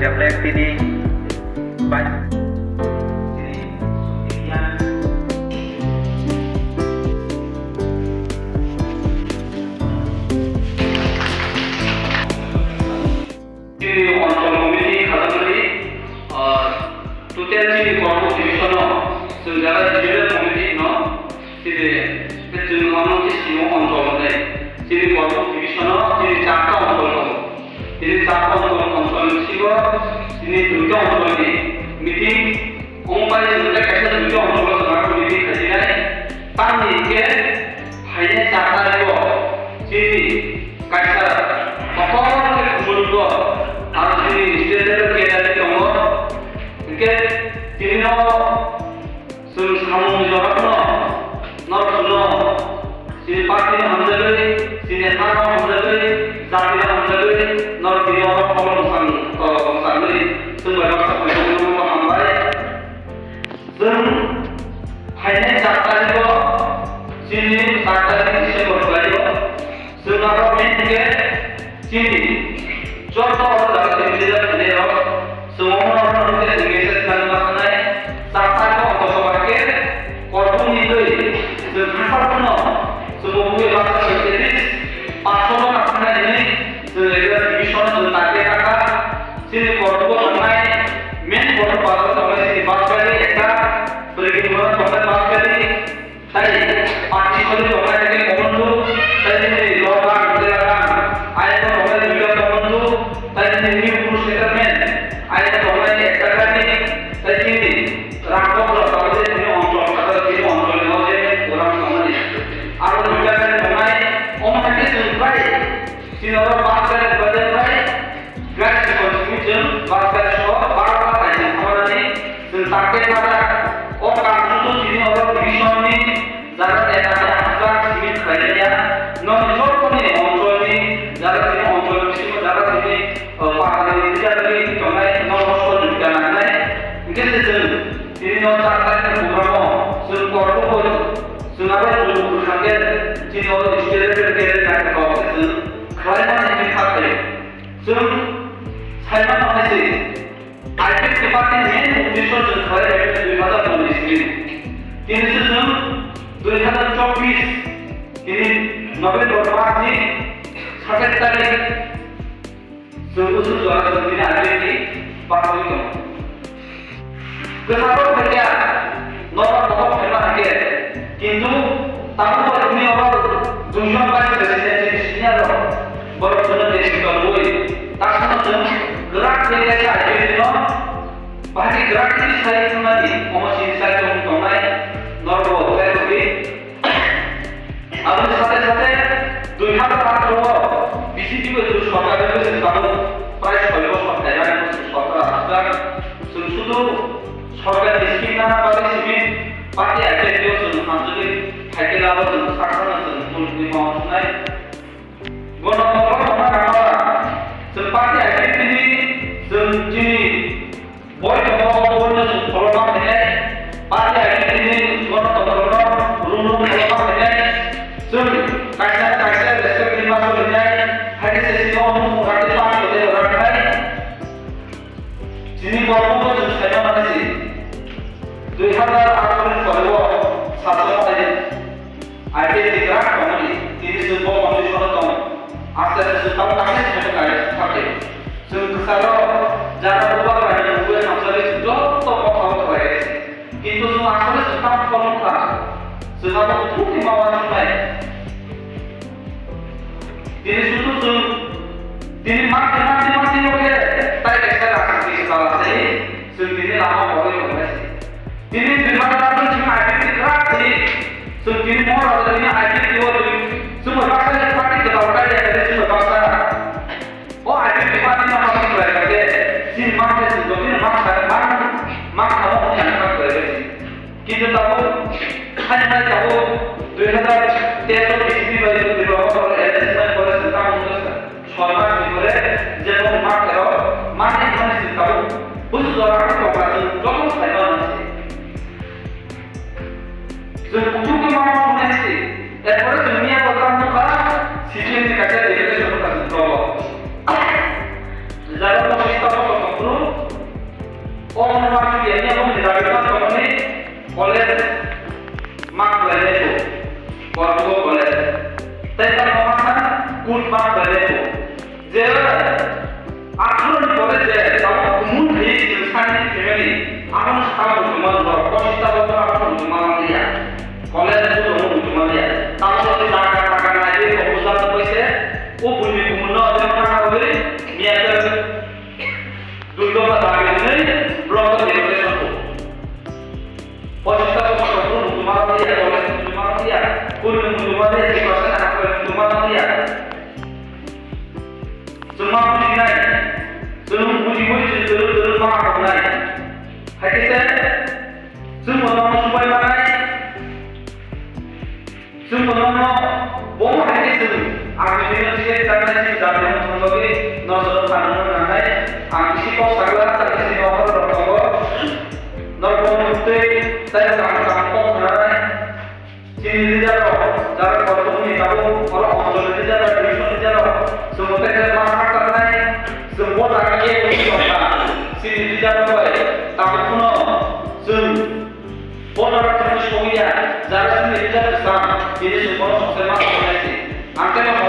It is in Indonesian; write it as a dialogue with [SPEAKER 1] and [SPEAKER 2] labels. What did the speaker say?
[SPEAKER 1] Refleks ini banyak
[SPEAKER 2] অঞ্চল কমিটি খাতাগুলি টোটাল যে কর্ম ডিভিশন जों যারা ডিভিশন কমিটি ন সিরে जों মানকে সিও অঞ্চল দেয় সিরে কর্ম ডিভিশন সিরে চারটা অঞ্চল দं সিরে চারটা অঞ্চল ছিল সিরে দুইটা অঞ্চলে মিটিং অংবাই जों কাছে দুইটা অঞ্চল সভার মিটিং খাইনাय তার নিকে ফাইনে চারটায় সিরে কাইসা সকলকে মুলগ আর সিরে স্টেজের কেদারে দं इनके तीनों जों सामु जराखनो नरखनो सिनि पार्टी हमजागै सिनि हारा हमजागै जाति हमजागै नरखिनो खबर सांगै जों बायबा साफायनो हामबाय जों फाइने जातारिखौ सिनि 7 तारिख डिसेम्बर लायो जों आरो मेनके सिनि 14 जाति मिलिदा फैनायाव semua orang yang digeser dan melakukan sampai ke orang pakai korban itu dengan penuh semua bukan bahasa Inggris pasal apa ini sebagai division tentang kata sini korban online main korban pasal sampai sini bahasa ini kita berikan korban bahasa ini tadi parti kali orang yang komando tadi ini logan berjalan ayat orang juga komando tadi ini urus settlement ayat orang yang terkait tadi ini rakyat berapa ini orang kata ini orang yang orang sama ni, ada juga yang mengenai orang yang sempai, sini orang bahasa berbagai bagai, gas consumption bahasa show, bahasa lain orang ini tentang kata orang itu sini orang division ni, jalan yang ada asal simit kerja, non short ni orang ini jalan ini orang ini jalan ini bahasa ini jadi contohnya non juga nak Kita ini orang yang program, semua orang sengaja untuk berkait jadi orang istilah berkait dengan kau itu, kerana ini kata, saya mana sih, IT department ini ujian kerana itu ada tulis ini, ini sebelum 2024 ini November ini sampai tarik, sebelum suara ini ada di pasal itu. Kenapa mereka nomor firman dia? Kintu tahu ini orang tujuan pasti dari sini ada berapa dari kalui. Tak semua gerak dia saja ini no. Bahkan gerak ini saya sendiri, masih saya untuk naik nomor saya lebih. Aduh sate-sate 2004 BCP itu suara itu sedang price kalau suara yang suara ada sudah সরকার স্কিম না পাবে civil party activity ও সংযোগে থাকে লাভ ও শাসন মন্ত্রী মহাশয় গণতন্ত্র মহাকারা party activity যিনি বৈধ বৈধ ফলনা থেকে পার্টি অ্যাক্টিভিটি গণতন্ত্র রুল ফলনা থেকে जों কাইসা কাইসা রেসপেক্ট নির্বাচন হয়ে হাইতে সেসিও মুরাতে পাঁচ হতে রাখায় যিনি কর্মরত जों সাইনা মানেছি 2008 পরেও ছাত্রদের আইটি দিকরাক কমিটি 30 জন কমিশন দं আস্তে আস্তে তাও কাছে থাকে जों গোসালো যারা প্রভাব রাখে ওই অঞ্চলে যত কথা হয়ে গেছে কিন্তু जों আসলে সুতাম ফলনটা जोंहा খুবই মাওয়ানো নাই তিনি শুধু তিনি মাঠে ওকে তাই একটা রাখতে চালাতে जों তিনি লাভ করে হয়েছে Ini bermakna cuma identitas terakhir. Sungguh moral ini identitas itu semua bangsa yang pasti kita orang yang ada semua bangsa. Oh identitas ini apa sih mereka dia? Si makna sendiri makna kamu yang apa mereka? Kita tahu hanya tahu 2013 BCP baru dibawa oleh LSM oleh tentang soal ini jadi makna ini tahu khusus orang itu pasti contoh saya Sebuah mau menesi, ekor dunia berkembang muka, sisi ini kaca dia sudah berkembang. Jalan pemerintah berkembang, college mark lain itu, waktu college. Tapi kalau mana good mark lain itu, jadi aku ni college sama umum ni insan ni family, aku mesti tahu cuma kalau kita betul aku cuma dia, college itu cuma dia. Tahu nanti takkan lagi proposal tu pun punya kumuna dengan mana boleh, niat dulu pada hari ini blog generation tu. Posisi tu macam cuma dia, college cuma dia, kuliah cuma dia, kelas anak cuma dia. Semua puji naik, semua puji terus mahal naik. Hakikatnya semua orang supaya naik, semua orang boleh hakikatnya. Aku ini sih karena sih dari mengenai nasihat kanan naik, aku sih kau segala tak sih orang berkata, nasihat itu saya sangat naik. Sini dia cara kalau ni tahu kalau orang dia dia semua kita masyarakat naik, semua tak ada yang sini dia tahu pun orang terus korea, jalan sini dia bersama, jadi semua sama sama. Angkat yang